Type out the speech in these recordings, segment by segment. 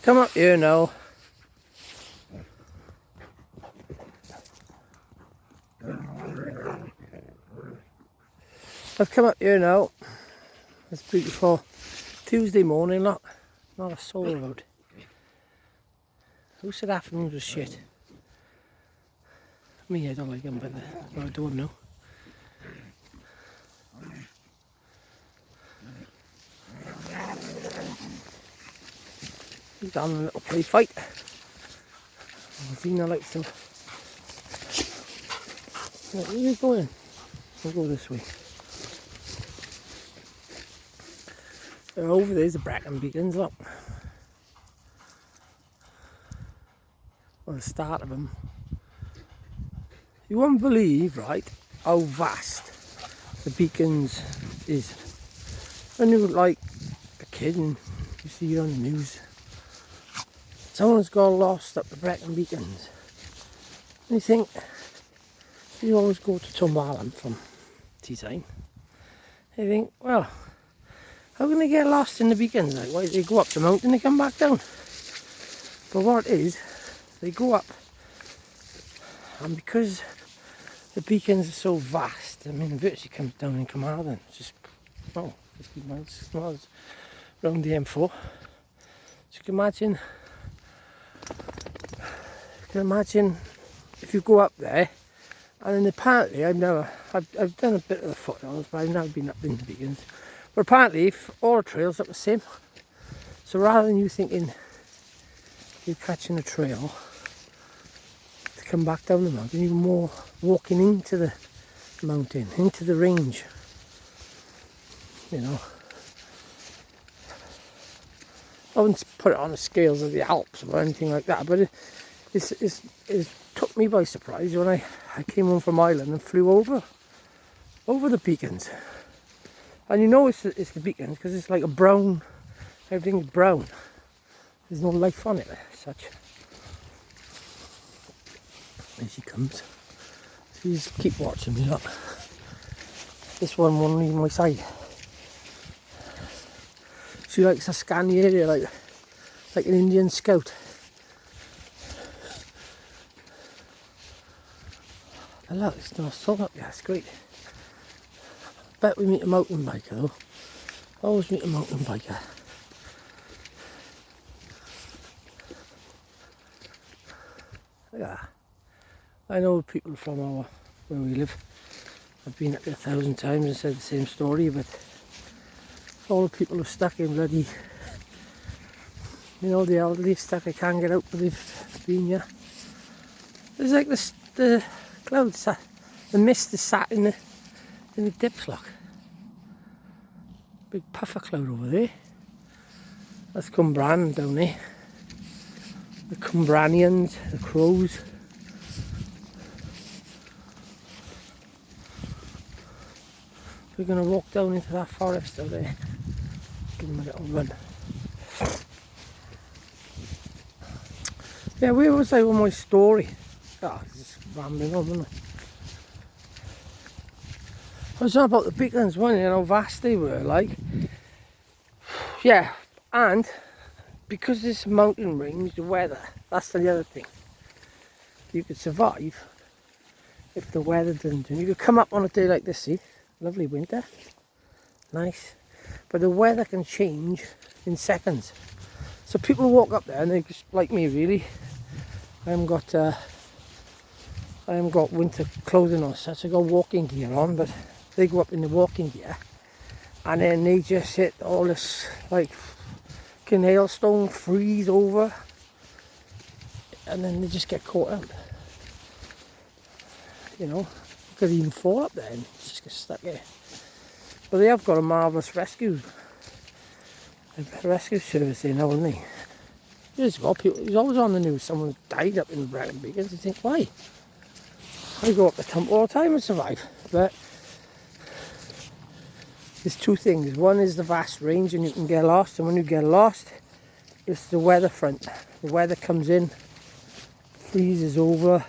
Come up here now. I've come up here now. It's beautiful Tuesday morning, look. Not a soul about. Who said afternoons was shit? Me, I don't like them, but I don't know. He's on a little play fight. Vina likes them. Where are you going? We'll go this way. Over there's the bracken beacons, look. Well, the start of them. You won't believe, right, how vast the beacons is. When you were like a kid and you see it on the news, someone's got lost up the Brecon beacons. And you think, you always go to Tumbalan from tea time. You think, well, how can they get lost in the beacons? Like, why do they go up the mountain and they come back down? But what it is, they go up, and because the beacons are so vast, I mean, it virtually comes down in Carmarthen. It's just, 50 miles around the M4. So you can imagine if you go up there, and then apparently I've done a bit of the foothills, but I've never been up in the beacons. But apparently, if all the trails look the same, so rather than you thinking you're catching a trail to come back down the mountain, you're more walking into the mountain, into the range. You know, I wouldn't put it on the scales of the Alps or anything like that, but it took me by surprise when I came home from Ireland and flew over the beacons. And you know it's the beacons because it's like a brown, everything's brown. There's no life on it as such. There she comes. She's keep watching me, look. This one won't leave my side. She likes to scan the area like an Indian scout. And look, it's not sun up there, it's great. Bet we meet a mountain biker though. Always meet a mountain biker. Look at that. I know people from where we live. I've been up there 1,000 times and said the same story, but all the people are stuck in bloody, you know, the elderly stuck, they can't get out, but they've been here. There's like the clouds, the mist is sat in the dips, look. Big puffer cloud over there. That's Cumbran down there. The Cumbranians, the crows. We're going to walk down into that forest over there. Give them a little run. Yeah, where was I with my story? Oh, just rambling on, wasn't I? I was talking about the beacons, wasn't it, and how vast they were, like. Yeah, and because this mountain range, the weather, that's the other thing. You could survive if the weather didn't do. You could come up on a day like this, see? Lovely winter. Nice. But the weather can change in seconds. So people walk up there and they just, like me really, I haven't got winter clothing on, such I got walking gear on, but they go up in the walking gear and then they just hit all this like hailstone, freeze over, and then they just get caught up. You know, could even fall up there and just get stuck there. But they have got a marvellous rescue service there now, haven't they? There's always on the news, someone's died up in the Brecon Beacons. You think, why? I go up the tump all the time and survive. But there's two things. One is the vast range and you can get lost, and when you get lost, it's the weather front. The weather comes in, freezes over,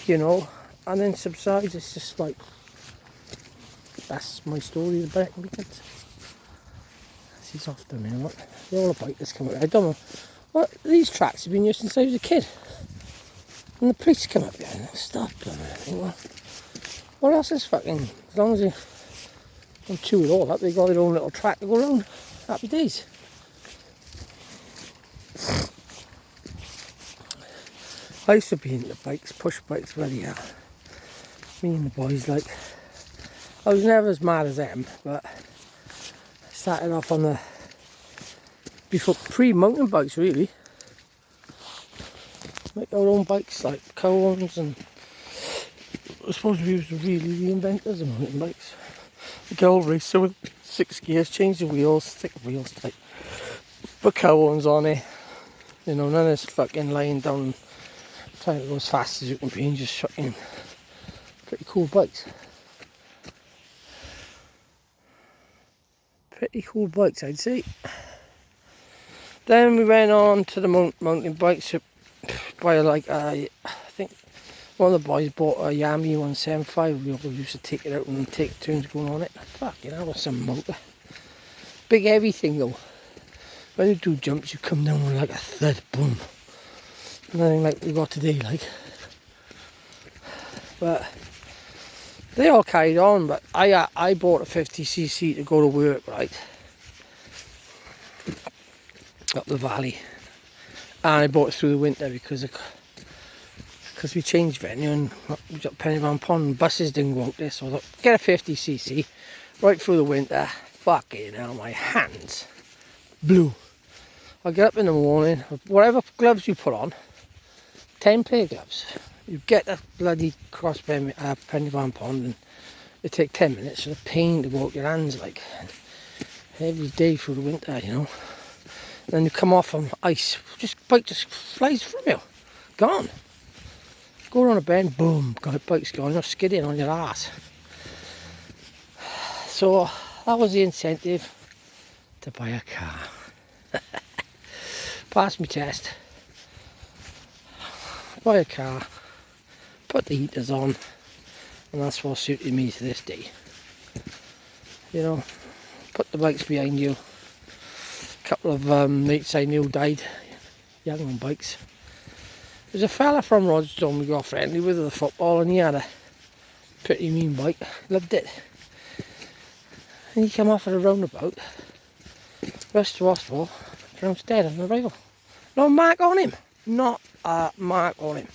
you know, and then subsides. It's just like, that's my story of the Brecon Beacons. As these off them, you know what? They're all about this coming. I don't know. What, these tracks have been used since I was a kid. And the police come up here and stop them. And I think, well, what else is fucking, as long as they don't chew it all up, they got their own little track to go around. Happy days. I used to be into bikes, push bikes, bloody hell. Me and the boys, like, I was never as mad as them, but I started off on the, before pre-mountain bikes really. Make our own bikes, like cones, and I suppose we was really the inventors of mountain bikes. Like old racer with 6 gears, change the wheels, thick wheels type. Put cones on it, you know, none of this fucking lying down trying to go as fast as you can be and just fucking pretty cool bikes. Pretty cool bikes, I'd say. Then we went on to the mountain bikes by like, I think one of the boys bought a Yami 175. We all used to take it out and take turns going on it. Fuck, you know, that was some motor. Big heavy thing though. When you do jumps, you come down with like a thud, boom. Nothing like we got today, like. But they all carried on, but I bought a 50cc to go to work, right? Up the valley. And I bought it through the winter because we changed venue and we got Pennyvan Pond and buses didn't go out there, so I thought, get a 50cc right through the winter. Fucking hell, my hands blew. I get up in the morning, whatever gloves you put on, 10 pair gloves. You get that bloody cross Pennyvan Pond and it take 10 minutes for the pain to go out your hands, like every day through the winter, you know. And then you come off on ice, bike just flies from you, gone. Go around a bend, boom, bike's gone, you're skidding on your ass. So that was the incentive to buy a car. Passed my test, buy a car, put the heaters on, and that's what suited me to this day. You know, put the bikes behind you. A couple of mates I knew died young on bikes. There's a fella from Rogerstone we got friendly with at the football, and he had a pretty mean bike, loved it. And he came off at a roundabout, rushed to hospital, pronounced dead on arrival. No mark on him, not a mark on him.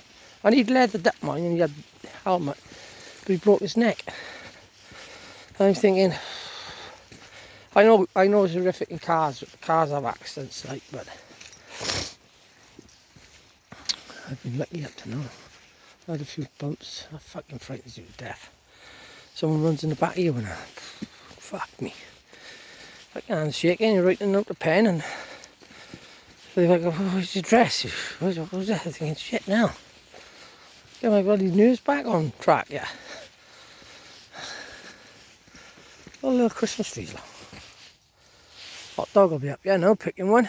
And he'd leather that mine and he had a helmet, but he broke his neck. And I'm thinking, I know it's horrific in cars have accidents, like, but I've been lucky up to now. I had a few bumps, that fucking frightens you to death. Someone runs in the back of you and fuck me. Like hands shaking, you're writing out the pen and they're like, oh, where's your dress? Who's that? I'm thinking, shit now. Get my bloody nerves back on track, yeah. A little Christmas trees, look. Hot dog will be up, yeah, no, picking one.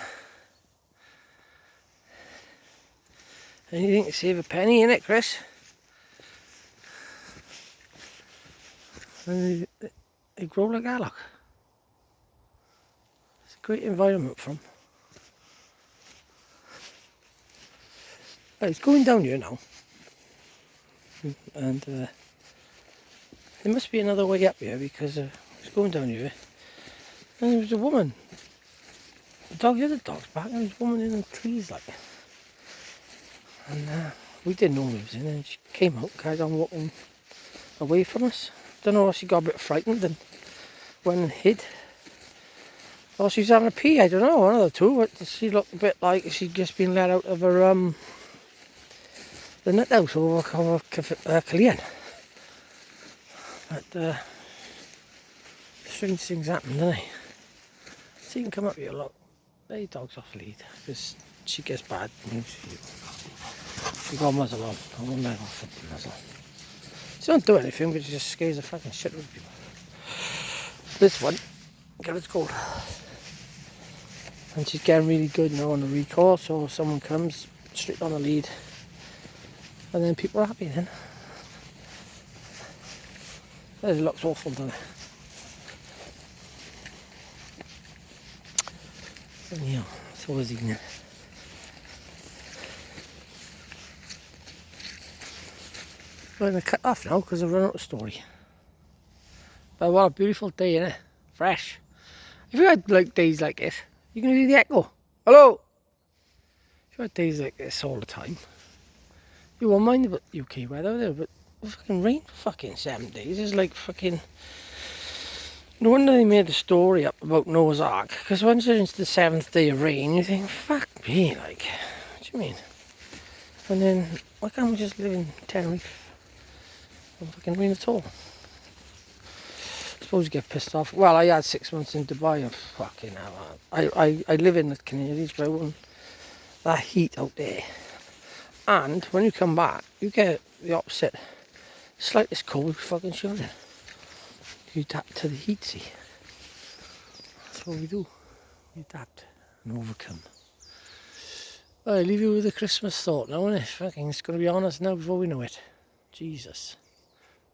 Anything to save a penny, innit, Chris? And they grow like that, look. It's a great environment for them. It's going down here now. And there must be another way up here because it's going down here. And there was a woman. The other dog's back, and there was a woman in the trees like that. And we didn't know who was in, and she came out, carried on walking away from us. Don't know if she got a bit frightened and went and hid. Or she was having a pee, I don't know, one of the two. But she looked a bit like she'd just been let out of her the nut house over Killeen. But strange things happen, don't they? So you can come up here, look. Hey, dog's off lead because she gets bad news. She got a muzzle on. I won't let her off the muzzle. She don't do anything, but she just scares the fucking shit out of people. This one, get it cold. And she's getting really good now on the recall, so if someone comes straight on the lead, and then people are happy then. It looks awful, doesn't it? Anyhow, so is evening. I'm going to cut off now because I've run out of story. But what a beautiful day, innit? Fresh. If you had like days like this, you can do the echo. Hello! If you had days like this all the time, you won't mind about UK weather there, but fucking rain for fucking 7 days is like fucking... No wonder they made the story up about Noah's Ark, because once it's the 7th day of rain, you think, fuck me, like, what do you mean? And then, why can't we just live in Tenerife? No fucking rain at all. I suppose you get pissed off. Well, I had 6 months in Dubai, and fucking hell, I live in the Canaries, but I wouldn't, that heat out there. And when you come back, you get the opposite. Slightest cold, fucking shivering. You adapt to the heat, see. That's what we do. We adapt and overcome. I leave you with a Christmas thought now, isn't it? Fucking, it's going to be on us now before we know it. Jesus.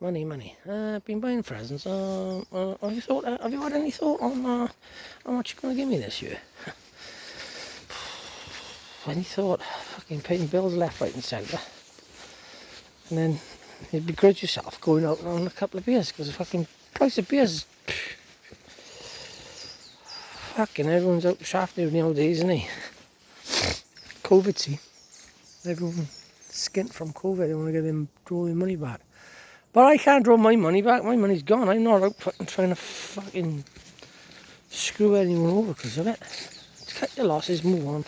Money, money. I've been buying presents. Have you had any thought on how much you're going to give me this year? Any thought? Fucking paying bills left, right and centre. And then you'd begrudge yourself going out on a couple of beers because the fucking price of beers. Fucking everyone's out shafting nowadays, isn't he? COVID, see. Everyone skint from COVID. They want to get them draw their money back. But I can't draw my money back. My money's gone. I'm not out fucking trying to fucking screw anyone over because of it. Cut your losses, move on.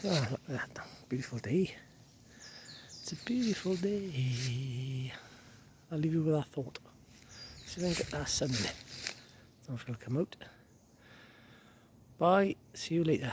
Oh, look at that. Beautiful day. It's a beautiful day. I'll leave you with that thought. See if I can get that sun in it. I don't know if it'll come out. Bye. See you later.